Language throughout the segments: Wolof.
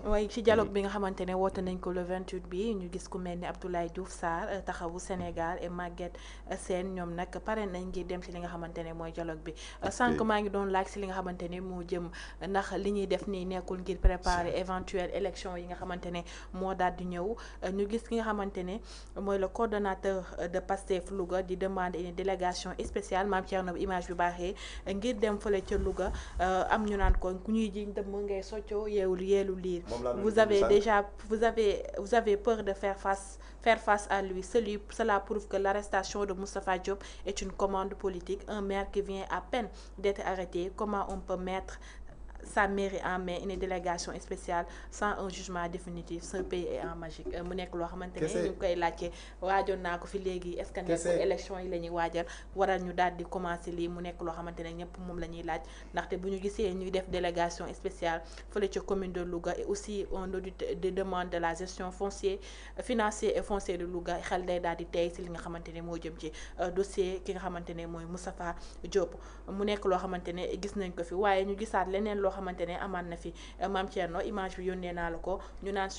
waaye ci dialogue bi nga xamante ne woote nañ ko le 28 bi ñu gis ku mel ni Abdoulaye Diouf Sarr taxawu Sénégal et Maguette Sène ñoom nag pare nañ ngir dem ci li nga xamante ne mooy dialogue bi sànq maa ngi doon laaj ci li nga xamante ne moo jëm ndax li ñuy def nii nekkul ngir préparer éventuelle élection yi nga xamante ne moo daal di ñëw ñu gis ki nga xamante ne mooy le coordonnateur de Pastef Louga di demander une délégation spéciale Mame Thierno image bi baaxee ngir dem fële ca Louga am ñu naan ko ku ñuy jiñ dem ngay soccoo yeewul yeelu liir vous avez déjà vous avez peur de faire face à lui. Cela prouve que l'arrestation de Moustapha Diop est une commande politique. Un maire qui vient à peine d'être arrêté, comment on peut mettre sa mairie en main une délégation spéciale sans un jugement définitif? Ce pays est en magique mu nekk loo xamante ne ñu koy laajte waajoon naa ko fi léegi est-ce que nekkul élection yi la ñuy waajal waral ñu daal di commencer lii mu nekk loo xamante ne ñëpp moom la ñuy laaj ndaxte bu ñu gisee ñuy def délégation spéciale fële ca commune de Louga et aussi un audit de demande de la gestion financier et foncier de Louga xel day daal di tey si li nga xamante ne moo jëm ci dossier ki nga xamante ne mooy Moustapha Diop mu nekk loo xamante ne gis nañ ko fi waaye ñu gisaat leneen loo xamante ne amaan na fi Mame Thierno image bi yónnee naa la ko ñu naan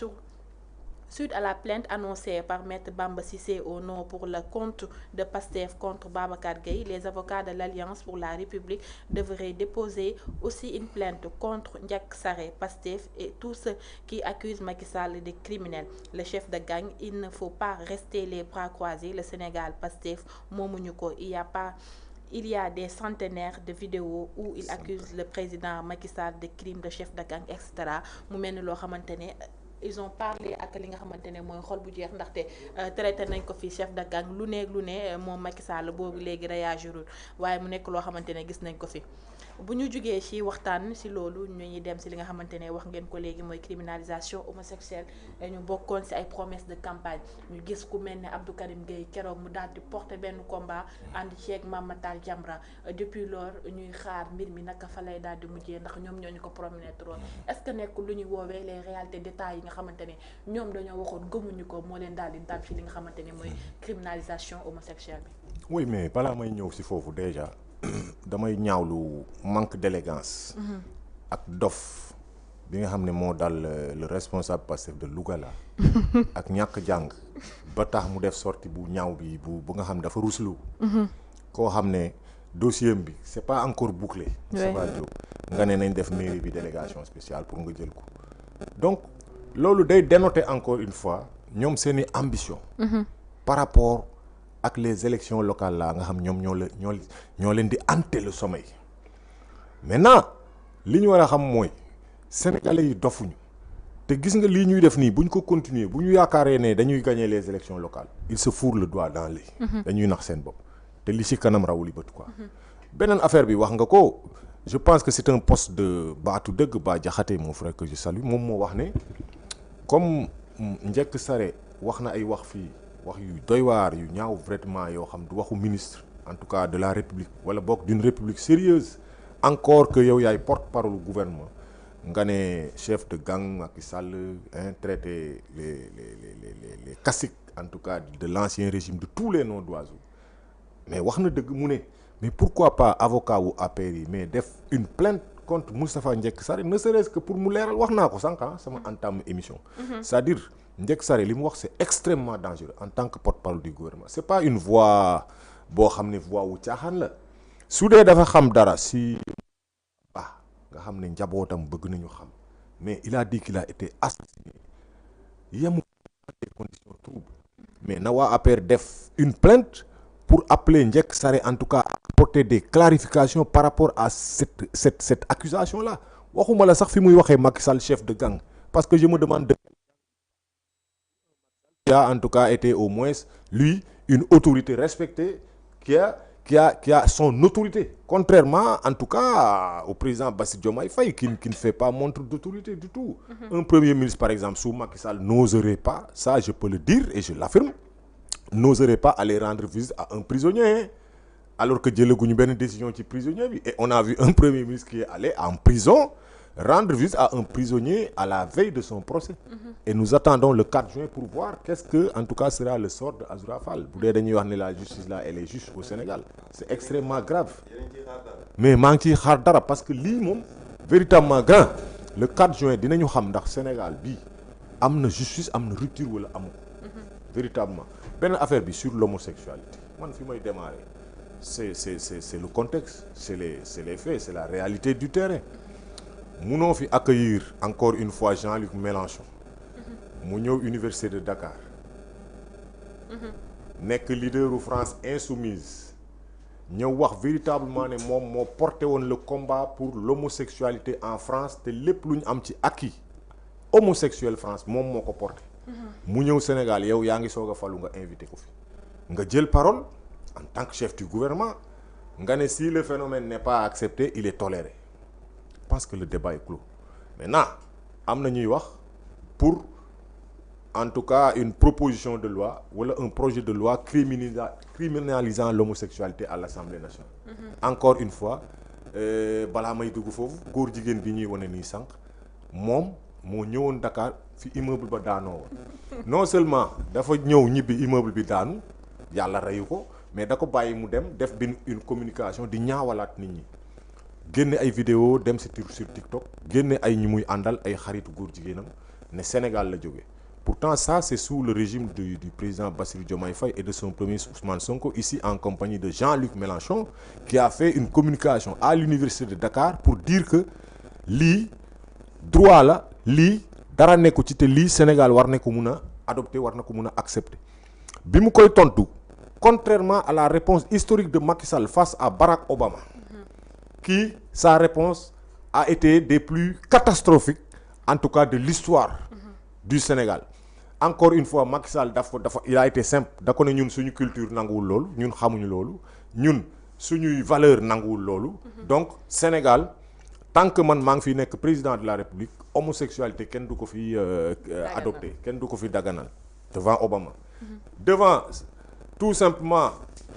suite à la plainte annoncée par Maître Bamba Cissé au nom pour le compte de Pastef contre Babacar Gueye, les avocats de l'Alliance pour la République devraient déposer aussi une plainte contre Ndiak Sarré, Pastef et tous ceux qui accusent Macky Sall de criminel. Le chef de gang, il ne faut pas rester les bras croisés. Le Sénégal, Pastef, moomuñu ko. Il y a des centenaires de vidéos où il accuse le président Macky Sall de crimes de chef de gang, etc. mu mel ni loo xamante ne ils ont parlé ak li nga xamante ne mooy xol bu jeex ndaxte traité nañ ko fi chef de gang lu ne moom Macky Sall boobu léegi réagirul waaye mu nekk loo xamante ne gis nañ ko fi. bu ñu jugee ci waxtaan ci loolu ñu ñuy dem ci li nga xamante ne wax ngeen ko léegi mooy criminalisation homosexuelle ñu bokkoon ci ay promesses de campagne ñu gis ku mel ne Abdou Karim Gueye keroog mu daal di porter benn combat ànd ceeg Mame Matar Jamra depuis lors ñuy xaar mbir mi naka fa lay daal di mujjee ndax ñoom ñoo ñu ko promettre woon est-ce que nekkul lu ñuy woowee les réalités d'état yi nga xamante ne ñoom dañoo waxoon gëmuñu ko moo leen daal di dab ci li nga xamante ne mooy criminalisation homosexuelle bi. oui mais balaa may ñëw ci foofu déjà. damay ñaawlu manque d'élégance ak dof bi nga xam ne moo dal le responsable Pastef de Louga la ak ñàkk jàng ba tax mu def sortie bu ñaaw bi bu nga xam dafa ruslu koo xam ne dossier bi c'est pas encore bouclé c'est pas Diop nga ne nañ def mairie bi délégation spéciale pour nga jël ko donc loolu day dénoter encore une fois ñoom seeni ambition par rapport ak les élections locales là nga xam ñoom ñoo leen di hanter le sommeil maintenant li ñu war a xam mooy sénégalais yi dofuñu te gis nga lii ñuy def nii bu ñu ko continuer bu ñu yaakaaree ne dañuy gagner les élections locales ils se fourrent le doigt dans l'œil dañuy nax seen bopp te li ci kanam rawuli bët quoi. beneen affaire bi wax nga ko je pense que c'est un poste de Baatu Dëgg Bah Diakhaté mon frère que je salue moom moo wax ne comme Ndiak Sarré wax na ay wax fii. wax yu doy waar yu ñaaw vraiment yoo xam du waxu ministre en tout cas de la république wala bokk d'une république sérieuse encore que yow yaay porte-parole du gouvernement nga ne chef de gang Macky Sall traité les caciques en tout cas de l'ancien régime de tous les noms d'oiseaux mais wax na dëgg mu ne mais pourquoi pas avocat wu APR yi mais def une plainte contre Moustapha Ndiak Sarré ne serait-ce que pour mu leeral wax naa ko sànq sama entame émission c'est-à-dire Ndiak Sarré li mu wax c'est extrêmement dangereux en tant que porte-parole du gouvernement c'est pas une voix boo xam ne voix wu caaxaan la su dee dafa xam dara si nga xam ne njabootam bëgg nañu xam mais il a dit qu'il a été assassiné yemu des conditions troubles mais na waa APR def une plainte pour appeler Ndiak Sarré en tout cas à apporter des clarifications par rapport à cette accusation là waxuma la sax fi muy waxee Macky Sall chef de gang parce que je me demande qui a en tout cas été au moins lui une autorité respectée qui a son autorité contrairement en tout cas au président Bassirou Diomaye Faye qui ne fait pas montre d'autorité du tout. Un premier ministre par exemple sous Macky Sall n'oserait pas, ça je peux le dire et je l'affirme, n'oserait pas aller rendre visite à un prisonnier alors que jëlaguñu benn décision ci prisonnier bi et on a vu un premier ministre qui est allé en prison rendre visite à un prisonnier à la veille de son procès. Et nous attendons le 4 juin pour voir qu'est-ce que en tout cas sera le sort de Azoura Fall. Bu dee dañuy wax ne la justice là elle est juste au Sénégal c'est extrêmement grave mais maa ngi ciy xaar dara parce que lii moom véritablement grand le 4 juin dinañu xam ndax Sénégal bii am na justice am na rupture wala amu ko véritablement benn affaire bi sur l'homosexualité man fi may démarrer c'est le contexte c'est les faits c'est la réalité du terrain munoo fi accueillir encore une fois Jean-Luc Mélenchon mu ñëw université de Dakar nekk leaderu France insoumise ñëw wax véritablement ne moom moo porté woon le combat pour l'homosexualité en France te lépp lu ñu am ci acquis homosexuel France moom moo ko porté mu ñëw Sénégal yow yaa ngi soog a falu nga invité ko fi nga jël parole en tant que chef du gouvernement nga ne si le phénomène n'est pas accepté il est toléré je pense que le débat est clos maintenant am na ñuy wax pour en tout cas une proposition de loi wala un projet de loi criminalisant l'homosexualité à l'Assemblée nationale encore une fois balaa may dugg foofu góor jigéen bi ñuy wane nii sànq moom moo ñëwoon Dakar fi immeuble ba daanoo woon non seulement dafa ñëw ñibbi immeuble bi daanu yàlla reyu ko mais da ko bàyyi mu dem def une communication di ñaawalaat nit ñi génne ay vidéo dem sur TikTok génne ay ñi muy àndal ay xaritu góor jigéenam ne Sénégal la jóge pourtant ça c'est sous le régime du président Bassirou Diomaye Faye et de son premier ministre Ousmane Sonko ici en compagnie de Jean-Luc Mélenchon qui a fait une communication à l'université de Dakar pour dire que lii droit la lii dara nekku ci te lii Sénégal war na ko mun a adopter war na ko mun a accepter bi mu koy tontu contrairement à la réponse historique de Macky Sall face à Barack Obama qui sa réponse a été des plus catastrophiques en tout cas de l'histoire du Sénégal encore une fois Macky Sall dafa il a été simple da ko ne ñun suñu culture nanguwul loolu ñun xamuñu loolu ñun suñuy valeur nanguwul loolu donc Sénégal tant que man maa ngi fi nekk président de la République homosexualité kenn du ko fi adopté kenn du ko fi daganal devant Obama devant tout simplement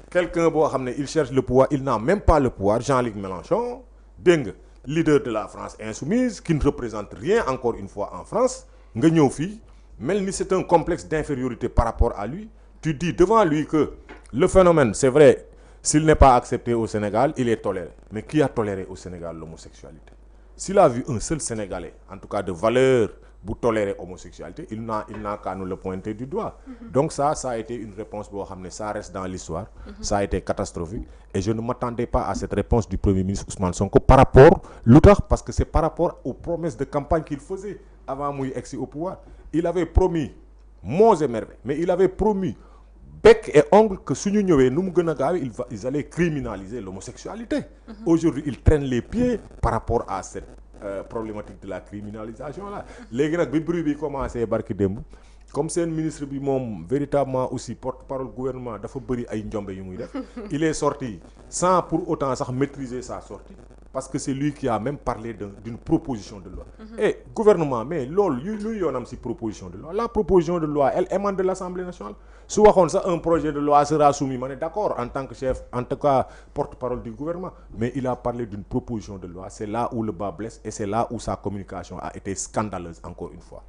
quelqu'un boo xam ne il cherche le pouvoir il n'a même pas le pouvoir Jean-Luc Mélenchon dégg nga leader de la France insoumise qui ne représente rien encore une fois en France nga ñëw fii mel ni c'est un complexe d'infériorité par rapport à lui tu dis devant lui que le phénomène c'est vrai s'il n'est pas accepté au Sénégal il est toléré mais qui a toléré au Sénégal l'homosexualité s'il a vu un seul Sénégalais en tout cas de valeur bu tolérer homosexualité il n'a qu'à nous le pointer du doigt donc ça a été une réponse boo xam ne ça reste dans l'histoire ça a été catastrophique et je ne m'attendais pas à cette réponse du premier ministre Ousmane Sonko par rapport lu tax parce que c'est par rapport aux promesses de campagne qu'il faisait avant muy egsi au pouvoir il avait promis monts et merveilles mais il avait promis bec et ongle que suñu ñëwee nu mu gën a gaaw ils allaient criminaliser l'homosexualité aujourd'hui ils traînent les pieds par rapport à cette problématique de la criminalisation là léegi nag bi bruit bi commencé barki démb comme seen ministre bi moom véritablement aussi porte-parole gouvernement dafa bëri ay njombe yu muy def il est sorti sans pour autant sax maîtriser sa sortie parce que c'est lui qui a même parlé d'une proposition de loi et gouvernement mais loolu luy yoonam ci proposition de loi la proposition de loi elle émane de l'Assemblée nationale su waxoon sax un projet de loi sera soumis ma ne d'accord en tant que chef en tout cas porte-parole du gouvernement mais il a parlé d'une proposition de loi c'est là où le bas blesse et c'est là où sa communication a été scandaleuse encore une fois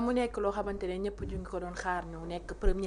mu nekk loo xamante ne ñëpp ñu ngi ko doon xaar ñu nekk première